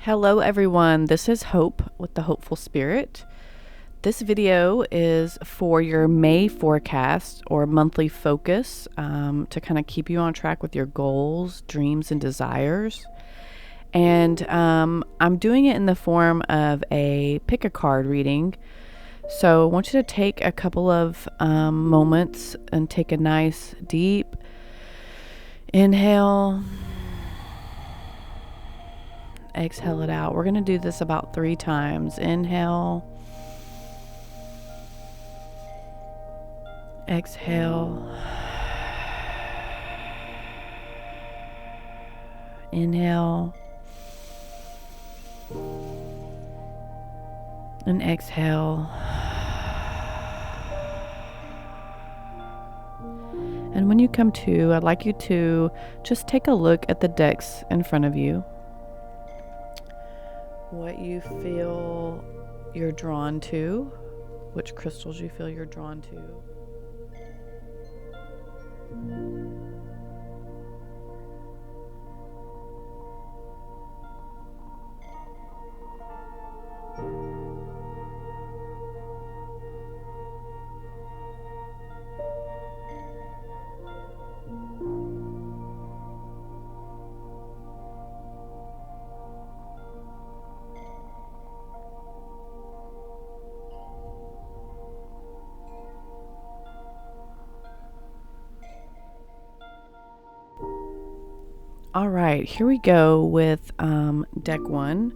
Hello everyone, this is Hope with the Hopeful Spirit. This video is for your May forecast or monthly focus to kind of keep you on track with your goals, dreams, and desires. And I'm doing it in the form of a pick a card reading. So I want you to take a couple of moments and take a nice deep inhale. Exhale it out. We're going to do this about 3 times. Inhale. Exhale. Inhale. And exhale. And when you come to, I'd like you to just take a look at the decks in front of you. What you feel you're drawn to, which crystals you feel you're drawn to. All right, here we go with deck 1,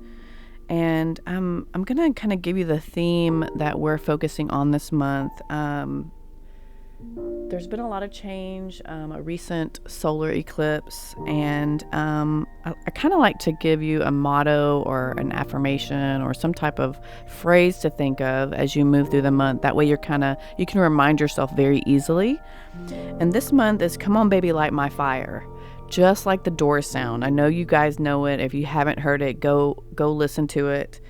and I'm gonna kind of give you the theme that we're focusing on this month. There's been a lot of change, a recent solar eclipse, and I kind of like to give you a motto or an affirmation or some type of phrase to think of as you move through the month. That way you can remind yourself very easily. And this month is "Come on, baby, light my fire." Just like the Doors sound. I know you guys know it. If you haven't heard it, go listen to it.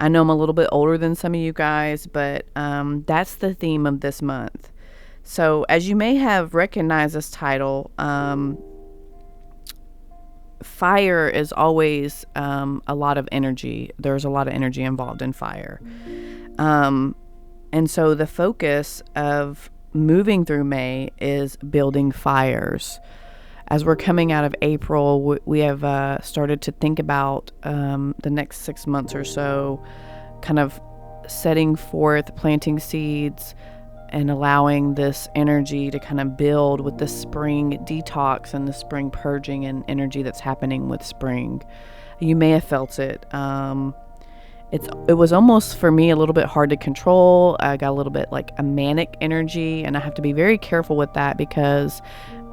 I know I'm a little bit older than some of you guys, but that's the theme of this month. So as you may have recognized this title, fire is always a lot of energy. There's a lot of energy involved in fire. And so the focus of moving through May is building fires. As we're coming out of April, we have started to think about the next 6 months or so, kind of setting forth, planting seeds, and allowing this energy to kind of build with the spring detox and the spring purging and energy that's happening with spring. You may have felt it. It was almost, for me, a little bit hard to control. I got a little bit like a manic energy, and I have to be very careful with that because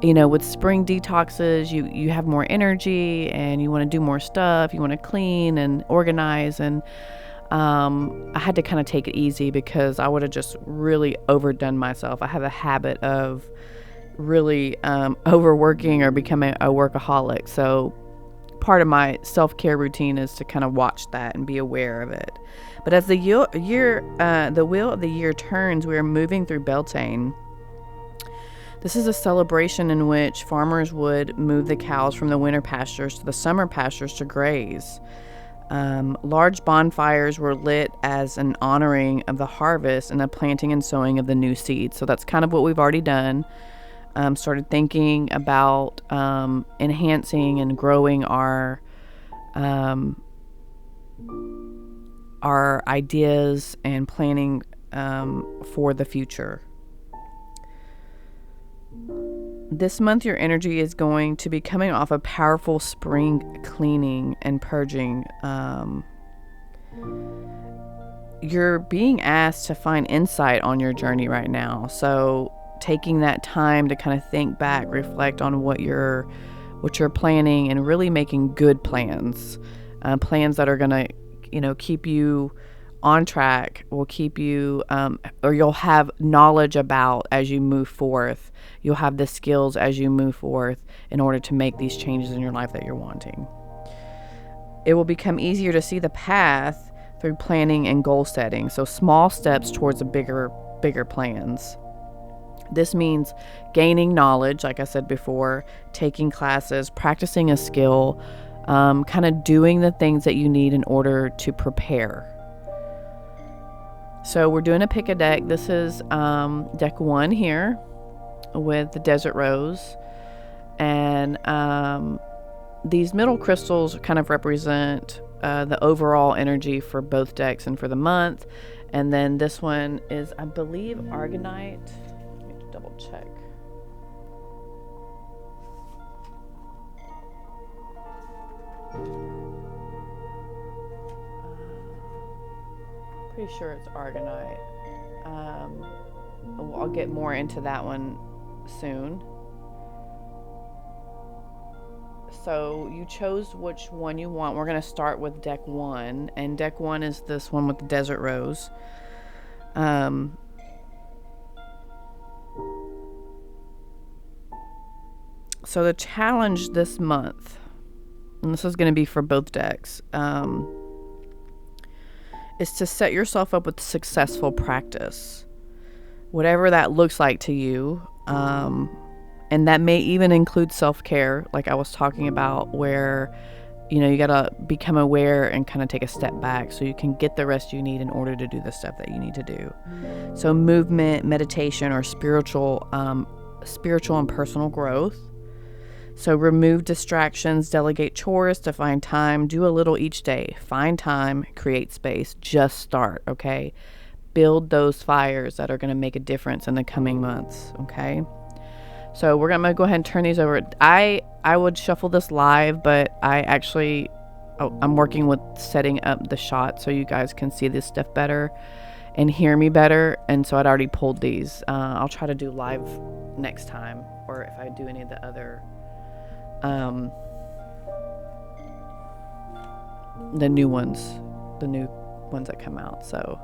with spring detoxes, you have more energy and you want to do more stuff. You want to clean and organize. And I had to kind of take it easy because I would have just really overdone myself. I have a habit of really overworking or becoming a workaholic. So part of my self-care routine is to kind of watch that and be aware of it. But as the wheel of the year turns, we are moving through Beltane. This is a celebration in which farmers would move the cows from the winter pastures to the summer pastures to graze. Large bonfires were lit as an honoring of the harvest and the planting and sowing of the new seeds. So that's kind of what we've already done. Started thinking about enhancing and growing our ideas and planning for the future. This month, your energy is going to be coming off a powerful spring cleaning and purging. You're being asked to find insight on your journey right now. So taking that time to kind of think back, reflect on what you're planning, and really making good plans. Plans that are going to, keep you on track, will keep you, or you'll have knowledge about as you move forth. You'll have the skills as you move forth in order to make these changes in your life that you're wanting. It will become easier to see the path through planning and goal setting. So small steps towards a bigger plans. This means gaining knowledge, like I said before, taking classes, practicing a skill, kind of doing the things that you need in order to prepare. So we're doing a pick a deck. This is deck 1 here with the Desert Rose. And these middle crystals kind of represent the overall energy for both decks and for the month. And then this one is, I believe, Argonite. Let me double check. Pretty sure it's Argonite. I'll get more into that one soon. So you chose which one you want. We're going to start with deck 1. And deck 1 is this one with the Desert Rose. So the challenge this month, and this is going to be for both decks, is to set yourself up with successful practice. Whatever that looks like to you. And that may even include self-care, like I was talking about, where, you got to become aware and kind of take a step back so you can get the rest you need in order to do the stuff that you need to do. So movement, meditation, or spiritual and personal growth. So remove distractions, delegate chores to find time, do a little each day. Find time, create space, just start, okay? Build those fires that are going to make a difference in the coming months, okay? So we're going to go ahead and turn these over. I would shuffle this live, but I'm working with setting up the shot so you guys can see this stuff better and hear me better. And so I'd already pulled these. I'll try to do live next time, or if I do any of the other, the new ones that come out. So,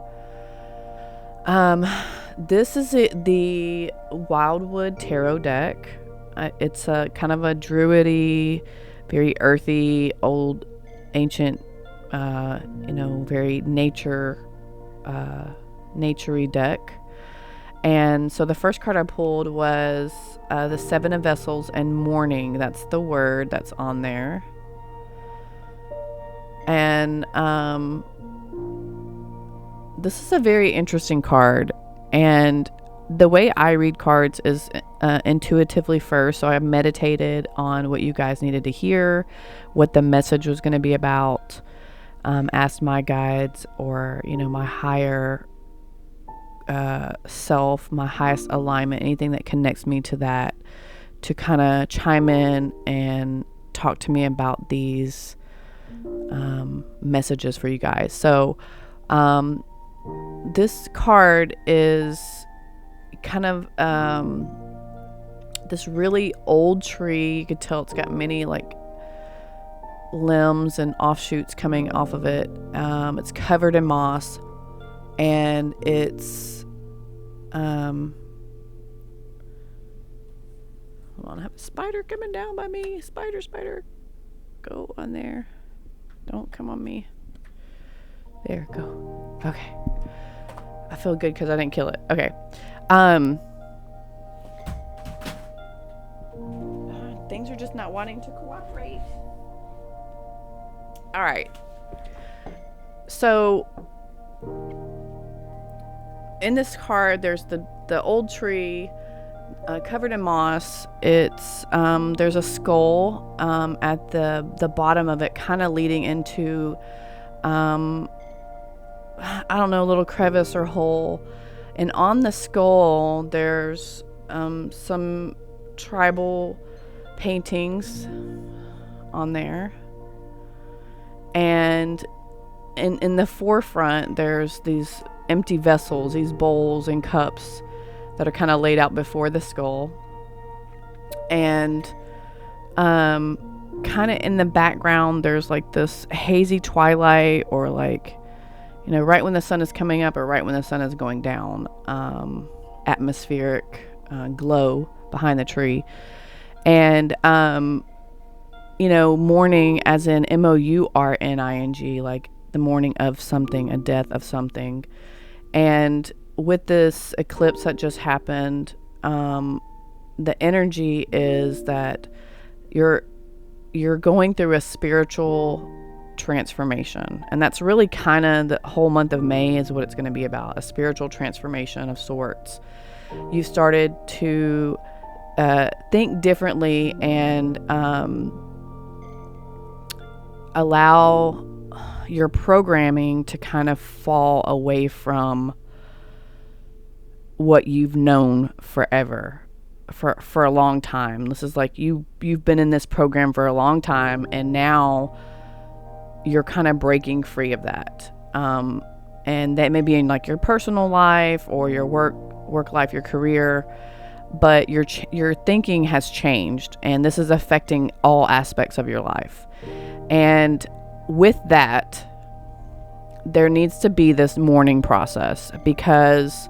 this is the Wildwood Tarot deck. It's a kind of a druidy, very earthy, old, ancient, very naturey deck. And so the first card I pulled was the Seven of Vessels and Mourning. That's the word that's on there. And this is a very interesting card. And the way I read cards is intuitively first. So I meditated on what you guys needed to hear, what the message was going to be about, asked my guides or, my higher self, my highest alignment, anything that connects me to that, to kind of chime in and talk to me about these messages for you guys. So this card is kind of this really old tree. You could tell it's got many limbs and offshoots coming off of it. It's covered in moss, and it's hold on, I have a spider coming down by me. Spider, go on there. Don't come on me. There, go. Okay. I feel good because I didn't kill it. Okay. Things are just not wanting to cooperate. All right. So in this card, there's the old tree covered in moss. It's there's a skull at the bottom of it, kind of leading into I don't know, a little crevice or hole. And on the skull, there's some tribal paintings on there. And in the forefront, there's these empty vessels, these bowls and cups that are kind of laid out before the skull. And kind of in the background, there's this hazy twilight, or right when the sun is coming up or right when the sun is going down, atmospheric glow behind the tree. And mourning, as in MOURNING, like the mourning of something, a death of something. And with this eclipse that just happened, the energy is that you're going through a spiritual transformation. And that's really kind of the whole month of May is what it's going to be about, a spiritual transformation of sorts. You started to think differently and allow your programming to kind of fall away from what you've known forever, for a long time. This is like you've been in this program for a long time, and now you're kind of breaking free of that. And that may be in like your personal life or your work life, your career, but your thinking has changed, and this is affecting all aspects of your life. And with that, there needs to be this mourning process, because,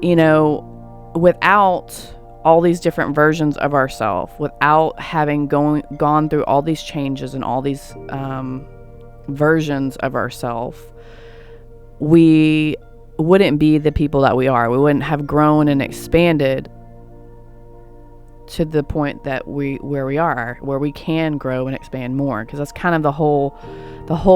you know, without all these different versions of ourselves, without having gone through all these changes and all these versions of ourselves, we wouldn't be the people that we are. We wouldn't have grown and expanded to the point that where we can grow and expand more. Because that's kind of the whole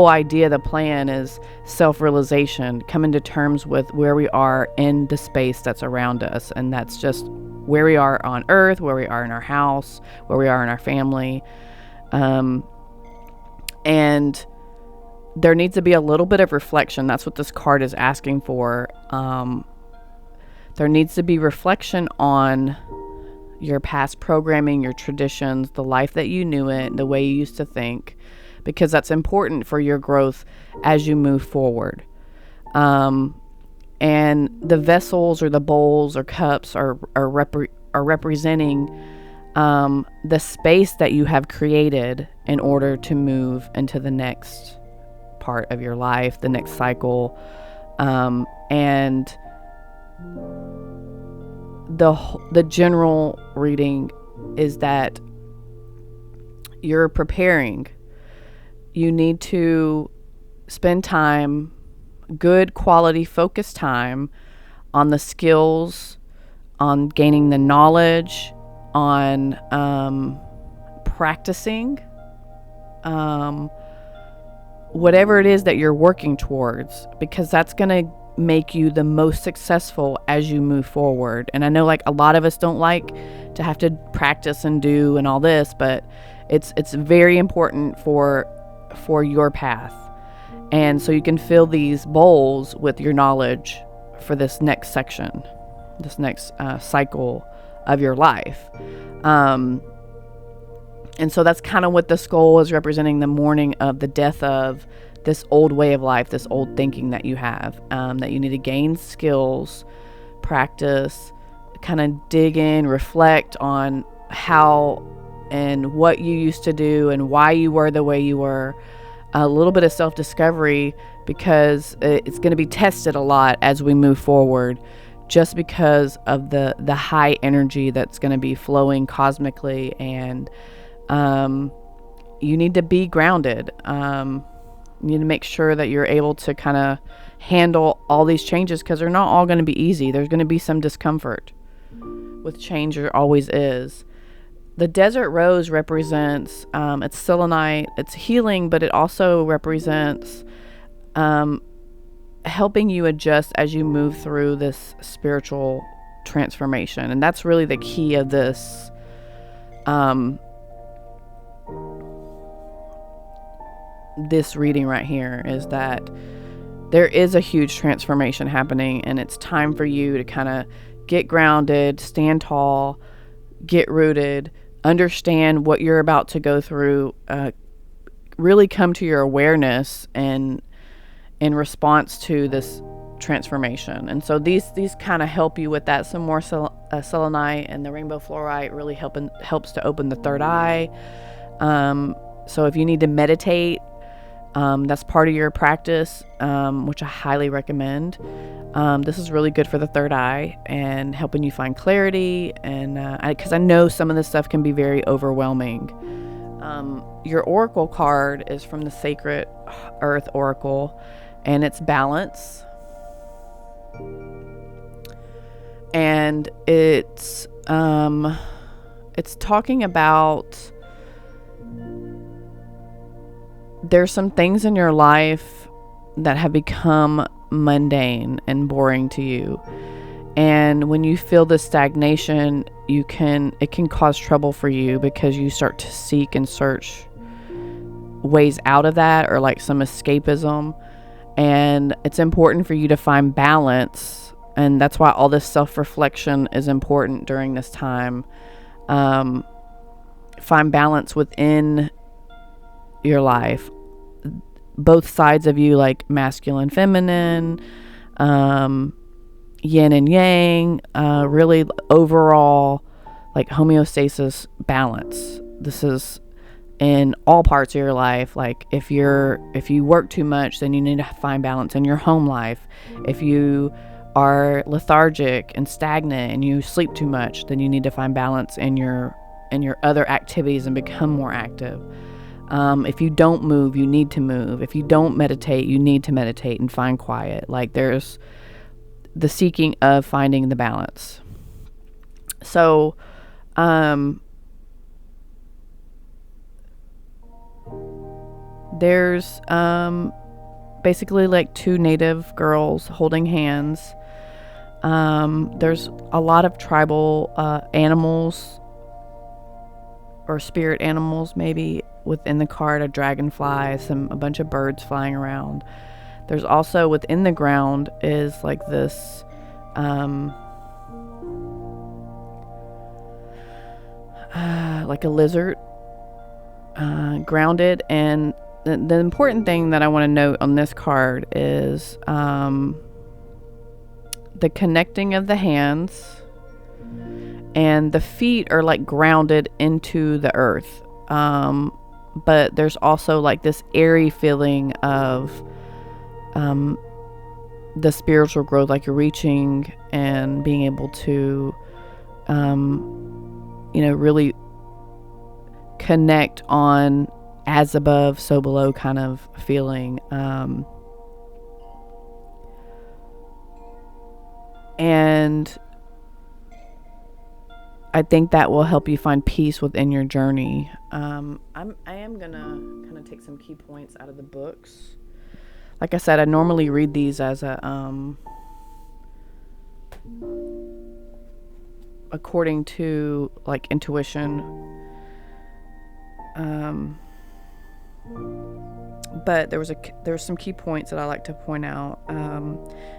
idea, the plan is self-realization, coming to terms with where we are in the space that's around us. And that's just where we are on earth, where we are in our house, where we are in our family. And there needs to be a little bit of reflection. That's what this card is asking for. There needs to be reflection on your past programming, your traditions, the life that you knew it, the way you used to think, because that's important for your growth as you move forward. And the vessels or the bowls or cups are representing the space that you have created in order to move into the next part of your life, the next cycle. And the general reading is that you're preparing. You need to spend time, good quality focused time, on the skills, on gaining the knowledge, on practicing whatever it is that you're working towards, because that's going to make you the most successful as you move forward. And I know, like, a lot of us don't like to have to practice and do and all this, but it's very important for your path. And so you can fill these bowls with your knowledge for this next section, this next cycle of your life. And so that's kind of what the skull is representing, the mourning of the death of this old way of life, this old thinking that you have, that you need to gain skills, practice, kind of dig in, reflect on how and what you used to do and why you were the way you were. A little bit of self-discovery, because it's going to be tested a lot as we move forward, just because of the high energy that's going to be flowing cosmically. And you need to be grounded. You need to make sure that you're able to kind of handle all these changes, because they're not all going to be easy. There's going to be some discomfort with change. There always is. The desert rose represents, it's selenite, it's healing, but it also represents helping you adjust as you move through this spiritual transformation. And that's really the key of this this reading right here, is that there is a huge transformation happening, and it's time for you to kind of get grounded, stand tall, get rooted, understand what you're about to go through, really come to your awareness and in response to this transformation. And so these kind of help you with that. Some more selenite and the rainbow fluorite really helps to open the third eye. So if you need to meditate, that's part of your practice, which I highly recommend. This is really good for the third eye and helping you find clarity. And because I know some of this stuff can be very overwhelming. Your oracle card is from the Sacred Earth Oracle, and it's balance. And it's talking about there's some things in your life that have become mundane and boring to you. And when you feel this stagnation, it can cause trouble for you, because you start to seek and search ways out of that, or like some escapism. And it's important for you to find balance. And that's why all this self-reflection is important during this time. Find balance within your life, both sides of you, like masculine, feminine, yin and yang, really overall like homeostasis, balance. This is in all parts of your life. Like if you work too much, then you need to find balance in your home life. If you are lethargic and stagnant and you sleep too much, then you need to find balance in your other activities and become more active. If you don't move, you need to move. If you don't meditate, you need to meditate and find quiet. Like there's the seeking of finding the balance. So, there's basically like two native girls holding hands. There's a lot of tribal animals or spirit animals maybe within the card, a dragonfly, a bunch of birds flying around. There's also within the ground is like this like a lizard grounded. And the important thing that I want to note on this card is the connecting of the hands, and the feet are like grounded into the earth. But there's also like this airy feeling of the spiritual growth, like you're reaching and being able to really connect on as above, so below kind of feeling. And I think that will help you find peace within your journey. I am gonna kind of take some key points out of the books. Like I said, I normally read these as a according to like intuition. But there's some key points that I like to point out.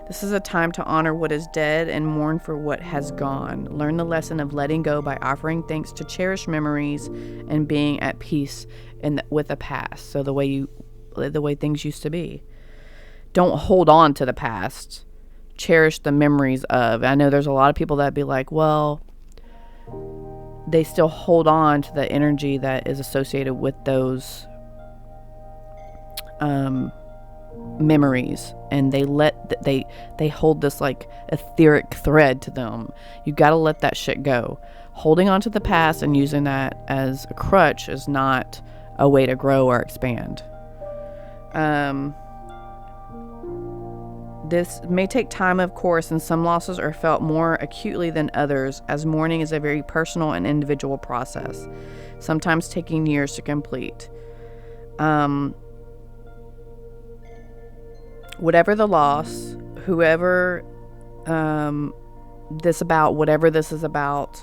This is a time to honor what is dead and mourn for what has gone. Learn the lesson of letting go by offering thanks to cherished memories and being at peace with the past. So the way things used to be. Don't hold on to the past. Cherish the memories of. I know there's a lot of people that be like, well, they still hold on to the energy that is associated with those memories, and they hold this like etheric thread to them. You got to let that shit go. Holding on to the past and using that as a crutch is not a way to grow or expand. This may take time, of course, and some losses are felt more acutely than others, as mourning is a very personal and individual process, sometimes taking years to complete. Whatever the loss, whoever whatever this is about,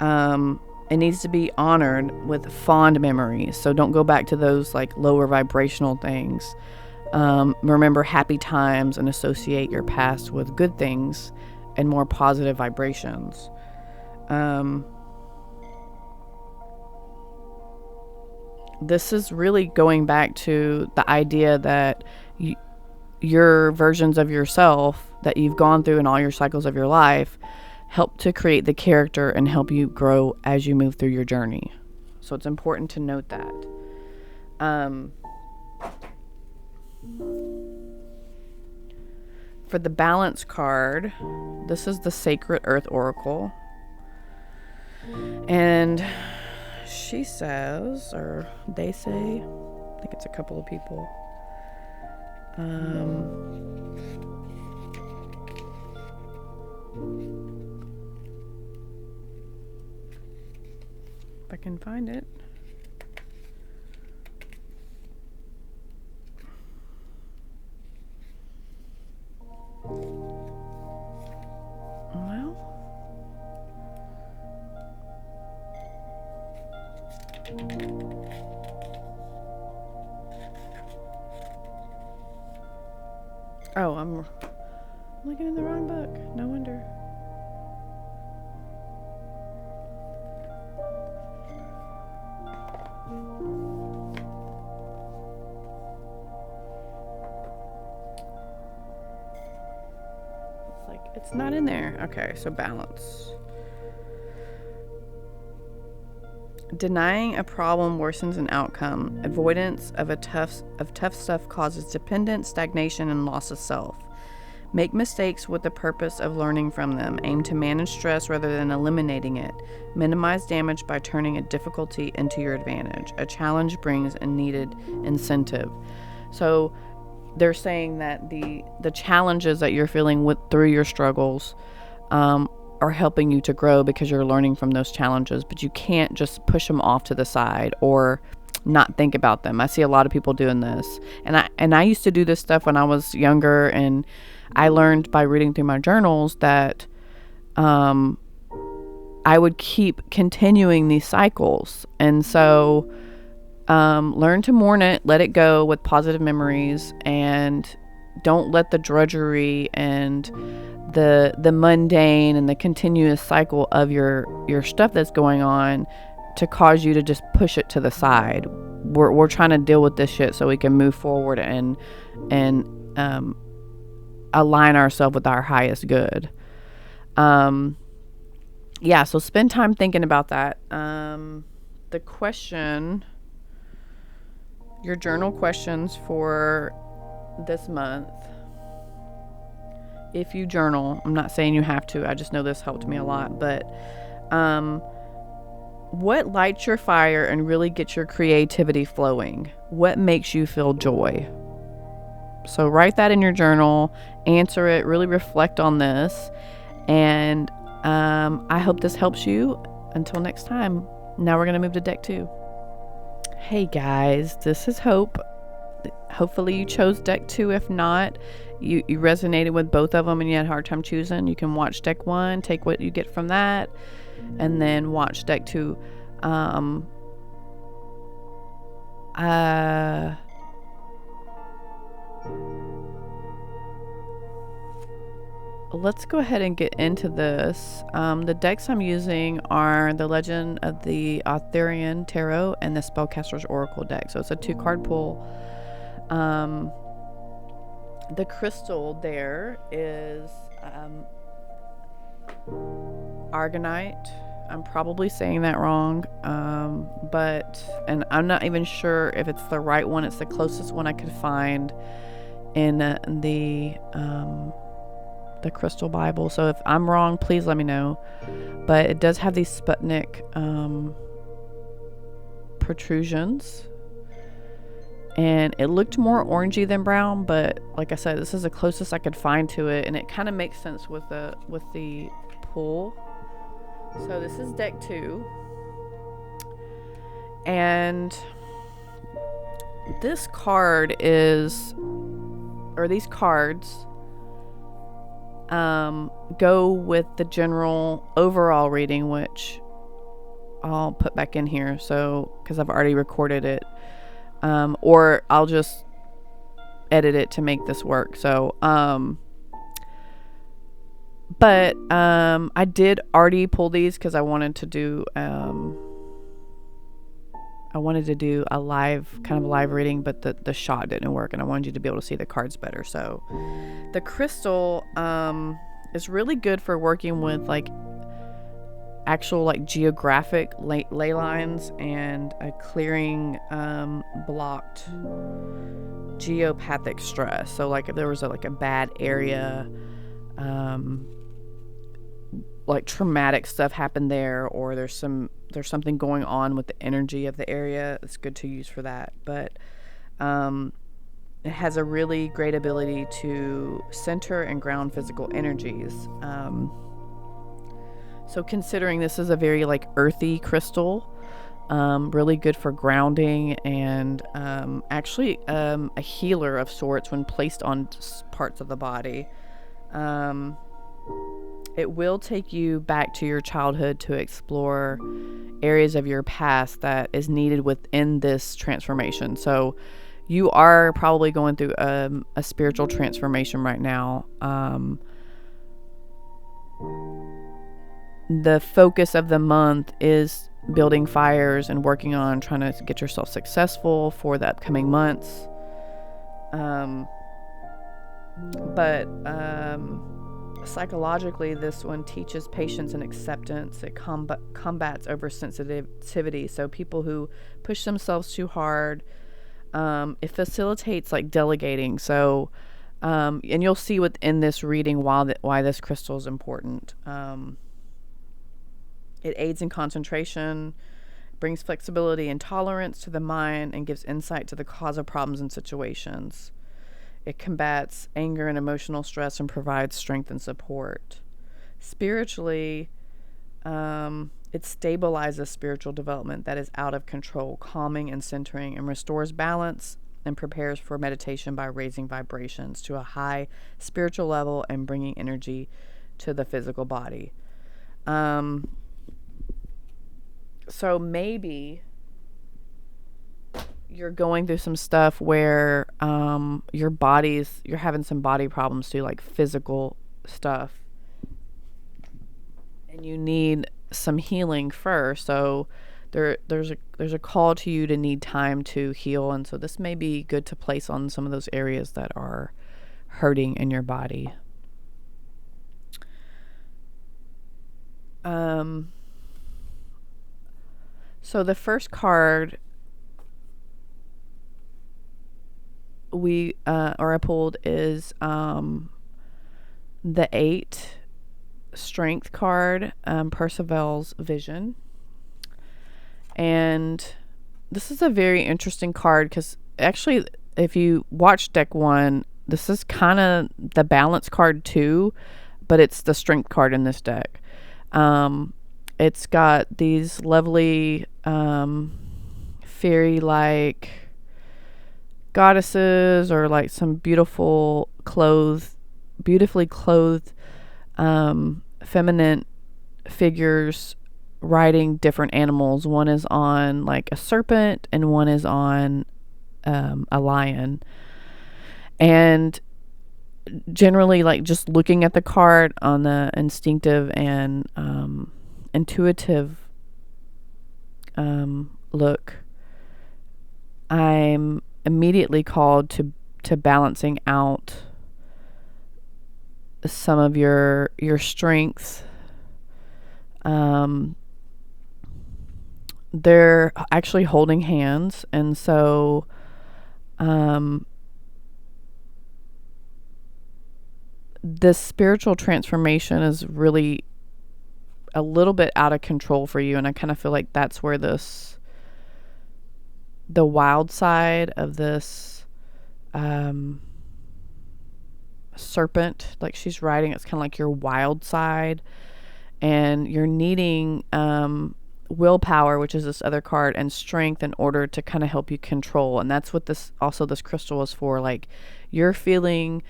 it needs to be honored with fond memories. So don't go back to those like lower vibrational things. Remember happy times and associate your past with good things and more positive vibrations. This is really going back to the idea that your versions of yourself that you've gone through in all your cycles of your life help to create the character and help you grow as you move through your journey. So it's important to note that. For the balance card, this is the Sacred Earth Oracle. And she says, or they say, I think it's a couple of people. If I can find it. Oh, I'm looking in the wrong book. No wonder. It's like, it's not in there. Okay, so balance. Denying a problem worsens an outcome. Avoidance of tough stuff causes dependence, stagnation, and loss of self. Make mistakes with the purpose of learning from them. Aim to manage stress rather than eliminating it. Minimize damage by turning a difficulty into your advantage. A challenge brings a needed incentive. So they're saying that the challenges that you're feeling through your struggles are helping you to grow because you're learning from those challenges, but you can't just push them off to the side or not think about them. I see a lot of people doing this, and I used to do this stuff when I was younger, and I learned by reading through my journals that I would keep continuing these cycles. And so learn to mourn it, let it go with positive memories, and don't let the drudgery and the mundane and the continuous cycle of your stuff that's going on to cause you to just push it to the side. We're trying to deal with this shit so we can move forward and align ourselves with our highest good. Yeah, so spend time thinking about that. The question, your journal questions for this month. If you journal, I'm not saying you have to, I just know this helped me a lot, but what lights your fire and really gets your creativity flowing? What makes you feel joy? So write that in your journal, answer it, really reflect on this, and I hope this helps you. Until next time, now we're going to move to deck 2. Hey guys, this is Hope. Hopefully you chose deck 2. If not, you resonated with both of them and you had a hard time choosing, you can watch deck 1, take what you get from that, and then watch deck 2. Let's go ahead and get into this. The decks I'm using are the Legend of the Arthurian Tarot and the Spellcaster's Oracle deck. So it's a 2-card pull. The crystal there is Argonite. I'm probably saying that wrong, and I'm not even sure if it's the right one. It's the closest one I could find in the Crystal Bible. So if I'm wrong, please let me know. But it does have these Sputnik protrusions, and it looked more orangey than brown, but like I said, this is the closest I could find to it, and it kind of makes sense with the pull. So this is deck 2, and this card is, or these cards go with the general overall reading, which I'll put back in here, so because I've already recorded it, or I'll just edit it to make this work. So but I did already pull these because I wanted to do a live reading, but the shot didn't work, and I wanted you to be able to see the cards better. So the crystal is really good for working with like actual like geographic ley lines and clearing blocked geopathic stress. So like if there was a bad area, like traumatic stuff happened there, or there's something going on with the energy of the area, it's good to use for that. But it has a really great ability to center and ground physical energies. So considering this is a very like earthy crystal, really good for grounding, and actually a healer of sorts when placed on parts of the body. It will take you back to your childhood to explore areas of your past that is needed within this transformation. So you are probably going through a spiritual transformation right now. The focus of the month is building fires and working on trying to get yourself successful for the upcoming months. But psychologically, this one teaches patience and acceptance. It combats oversensitivity. So people who push themselves too hard, it facilitates like delegating. So, and you'll see within this reading why this crystal is important. It aids in concentration, brings flexibility and tolerance to the mind, and gives insight to the cause of problems and situations. It combats anger and emotional stress and provides strength and support. Spiritually, it stabilizes spiritual development that is out of control, calming and centering, and restores balance and prepares for meditation by raising vibrations to a high spiritual level and bringing energy to the physical body. So maybe you're going through some stuff where you're having some body problems too, like physical stuff, and you need some healing first. So there's a call to you to need time to heal, and so this may be good to place on some of those areas that are hurting in your body. So the first card I pulled is the 8 strength card, Percival's vision. And this is a very interesting card because actually if you watch deck 1, this is kind of the balance card too, but it's the strength card in this deck. It's got these lovely fairy-like goddesses, or like some beautifully clothed feminine figures riding different animals. One is on like a serpent and one is on a lion. And generally, like, just looking at the card on the instinctive and intuitive look, I'm immediately called to balancing out some of your strengths. They're actually holding hands, and so this spiritual transformation is really a little bit out of control for you, and I kind of feel like that's where the wild side of this serpent, like she's riding, it's kind of like your wild side, and you're needing willpower, which is this other card, and strength in order to kind of help you control. And that's what this crystal is for. Like, you're feeling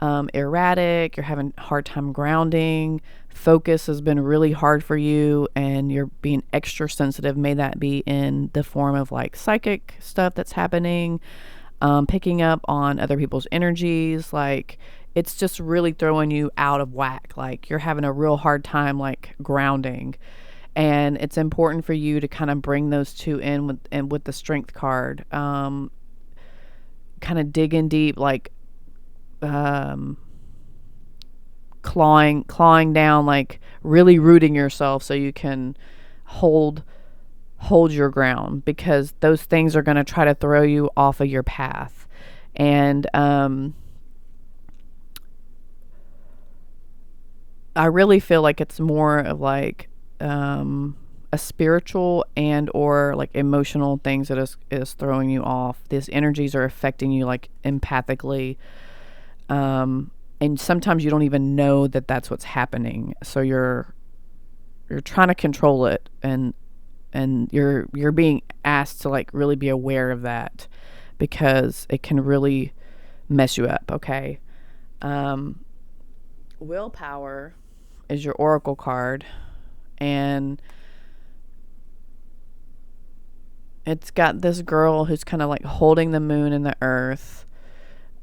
erratic, you're having a hard time grounding, focus has been really hard for you, and you're being extra sensitive. May that be in the form of like psychic stuff that's happening, picking up on other people's energies. Like, it's just really throwing you out of whack. Like, you're having a real hard time like grounding, and it's important for you to kind of bring those two in with the strength card. Kind of dig in deep, like clawing down, like really rooting yourself so you can hold your ground, because those things are going to try to throw you off of your path. And I really feel like it's more of like a spiritual and or like emotional things that is throwing you off. These energies are affecting you like empathically, and sometimes you don't even know that that's what's happening. So you're trying to control it, and you're being asked to like really be aware of that, because it can really mess you up. Okay. Willpower is your oracle card, and it's got this girl who's kind of like holding the moon and the earth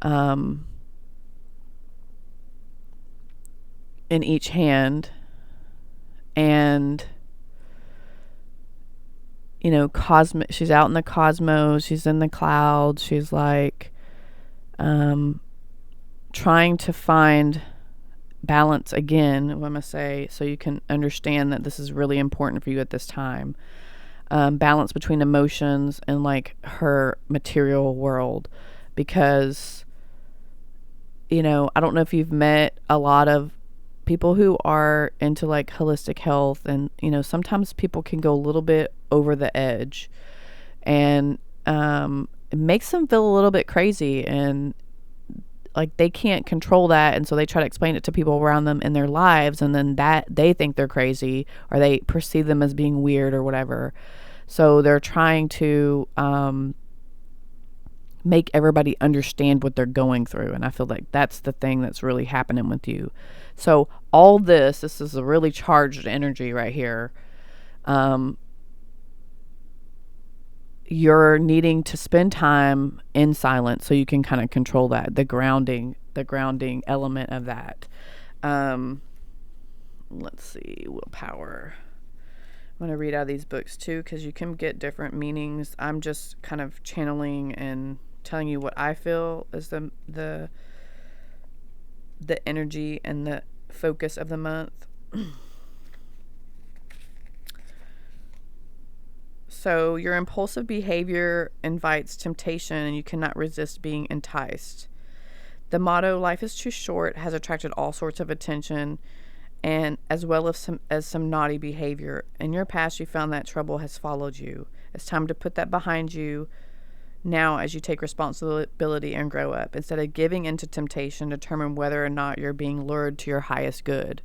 in each hand. And, you know, she's out in the cosmos, she's in the clouds, she's like trying to find balance again, what I'm going to say, so you can understand that this is really important for you at this time. Balance between emotions and like her material world, because, you know, I don't know if you've met a lot of people who are into like holistic health, and, you know, sometimes people can go a little bit over the edge, and it makes them feel a little bit crazy, and like they can't control that, and so they try to explain it to people around them in their lives, and then that they think they're crazy, or they perceive them as being weird or whatever. So they're trying to make everybody understand what they're going through, and I feel like that's the thing that's really happening with you. So all this is a really charged energy right here. You're needing to spend time in silence so you can kind of control that, the grounding element of that. Let's see, willpower. I'm going to read out of these books too, because you can get different meanings. I'm just kind of channeling and telling you what I feel is the energy and the focus of the month. So your impulsive behavior invites temptation, and you cannot resist being enticed. The motto, "Life is too short," has attracted all sorts of attention, and as well as some naughty behavior. In your past, you found that trouble has followed you. It's time to put that behind you now as you take responsibility and grow up. Instead of giving into temptation, determine whether or not you're being lured to your highest good.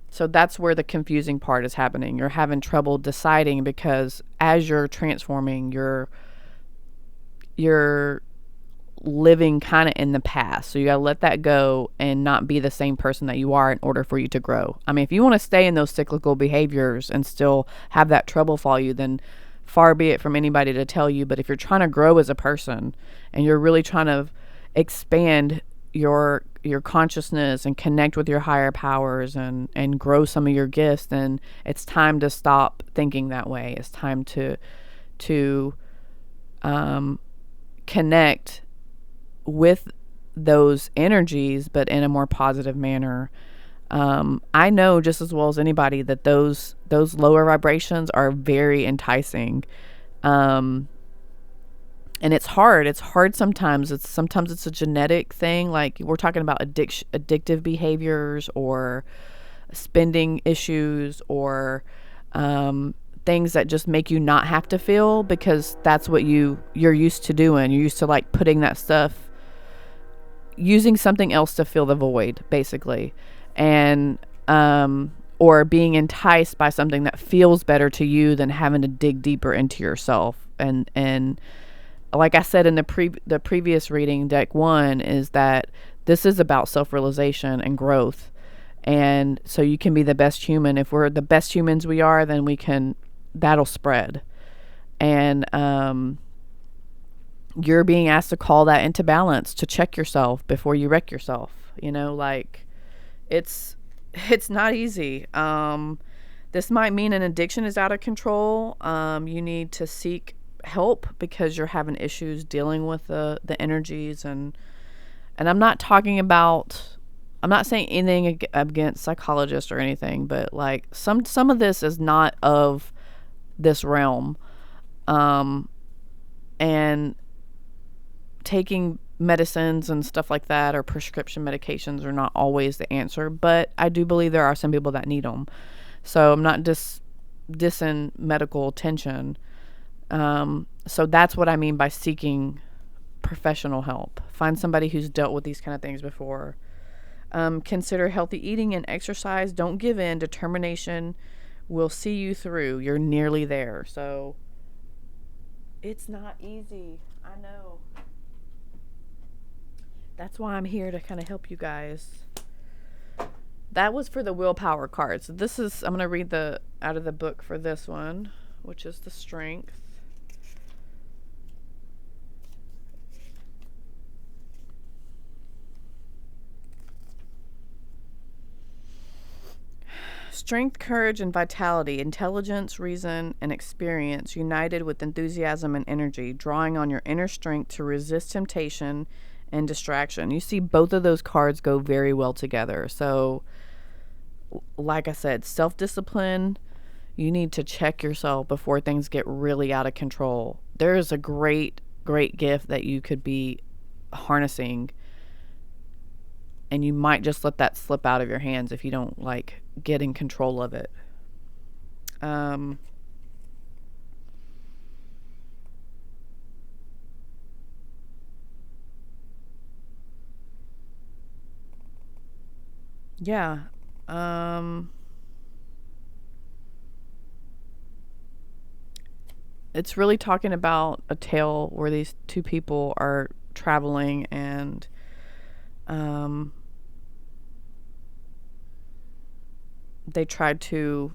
So that's where the confusing part is happening. You're having trouble deciding, because as you're transforming, you're living kind of in the past. So you got to let that go and not be the same person that you are in order for you to grow. I mean, if you want to stay in those cyclical behaviors and still have that trouble follow you, then far be it from anybody to tell you. But if you're trying to grow as a person, and you're really trying to expand your consciousness and connect with your higher powers and grow some of your gifts, then it's time to stop thinking that way. It's time to connect with those energies, but in a more positive manner. I know just as well as anybody that those lower vibrations are very enticing. And it's hard. It's hard sometimes. Sometimes it's a genetic thing. Like we're talking about addictive behaviors, or spending issues, or things that just make you not have to feel, because that's what you're used to doing. You're used to like putting that stuff, using something else to fill the void, basically. And or being enticed by something that feels better to you than having to dig deeper into yourself. And like I said in the previous reading, deck 1, is that this is about self-realization and growth. And so you can be the best human. If we're the best humans we are, then that'll spread. And you're being asked to call that into balance, to check yourself before you wreck yourself. You know, like it's not easy. This might mean an addiction is out of control. You need to seek help because you're having issues dealing with the energies. And I'm not saying anything against psychologists or anything, but like some of this is not of this realm. And taking medicines and stuff like that, or prescription medications, are not always the answer, but I do believe there are some people that need them. So I'm not dissing medical attention. So that's what I mean by seeking professional help. Find somebody who's dealt with these kind of things before. Consider healthy eating and exercise. Don't give in. Determination will see you through. You're nearly there. So it's not easy. I know. That's why I'm here, to kind of help you guys. That was for the willpower cards. I'm going to read out of the book for this one, which is the strength. Strength, courage, and vitality, intelligence, reason, and experience united with enthusiasm and energy, drawing on your inner strength to resist temptation and distraction. You see, both of those cards go very well together. So, like I said, self-discipline, you need to check yourself before things get really out of control. There is a great gift that you could be harnessing, and you might just let that slip out of your hands if you don't get in control of it. Yeah. It's really talking about a tale where these two people are traveling, and they tried to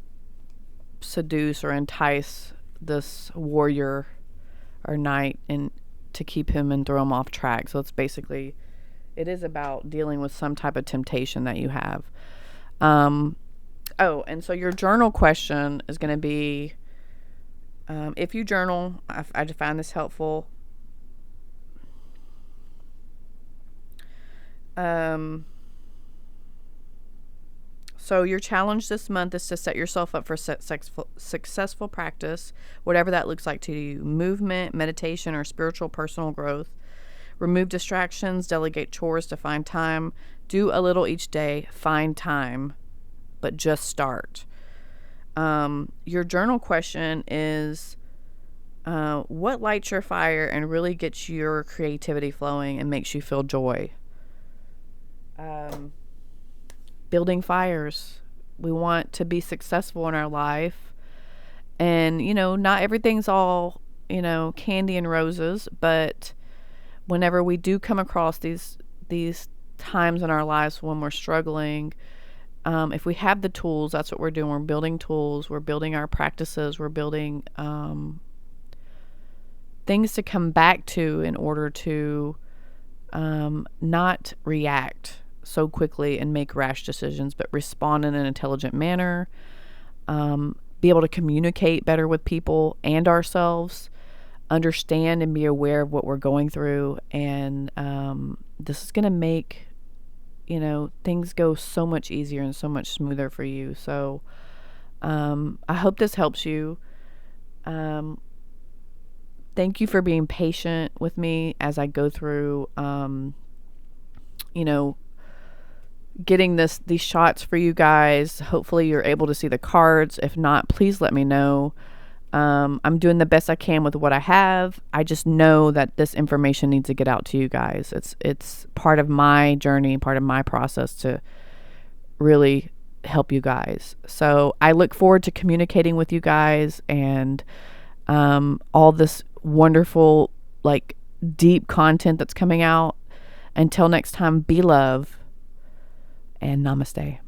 seduce or entice this warrior or knight and to keep him and throw him off track. So it's basically, it is about dealing with some type of temptation that you have. And so your journal question is going to be, if you journal, I find this helpful. So your challenge this month is to set yourself up for successful practice, whatever that looks like to you: movement, meditation, or spiritual personal growth. Remove distractions, delegate chores to find time. Do a little each day, find time, but just start. Your journal question is, what lights your fire and really gets your creativity flowing and makes you feel joy? Building fires. We want to be successful in our life. And, not everything's all, candy and roses, but whenever we do come across these times in our lives when we're struggling, if we have the tools, that's what we're doing. We're building tools. We're building our practices. We're building things to come back to in order to not react so quickly and make rash decisions, but respond in an intelligent manner, be able to communicate better with people and ourselves, understand and be aware of what we're going through. And this is going to make, things go so much easier and so much smoother for you. So I hope this helps you. Thank you for being patient with me as I go through, getting these shots for you guys. Hopefully you're able to see the cards. If not, please let me know. I'm doing the best I can with what I have. I just know that this information needs to get out to you guys. It's part of my journey, part of my process to really help you guys. So I look forward to communicating with you guys and all this wonderful, deep content that's coming out. Until next time, be love and namaste.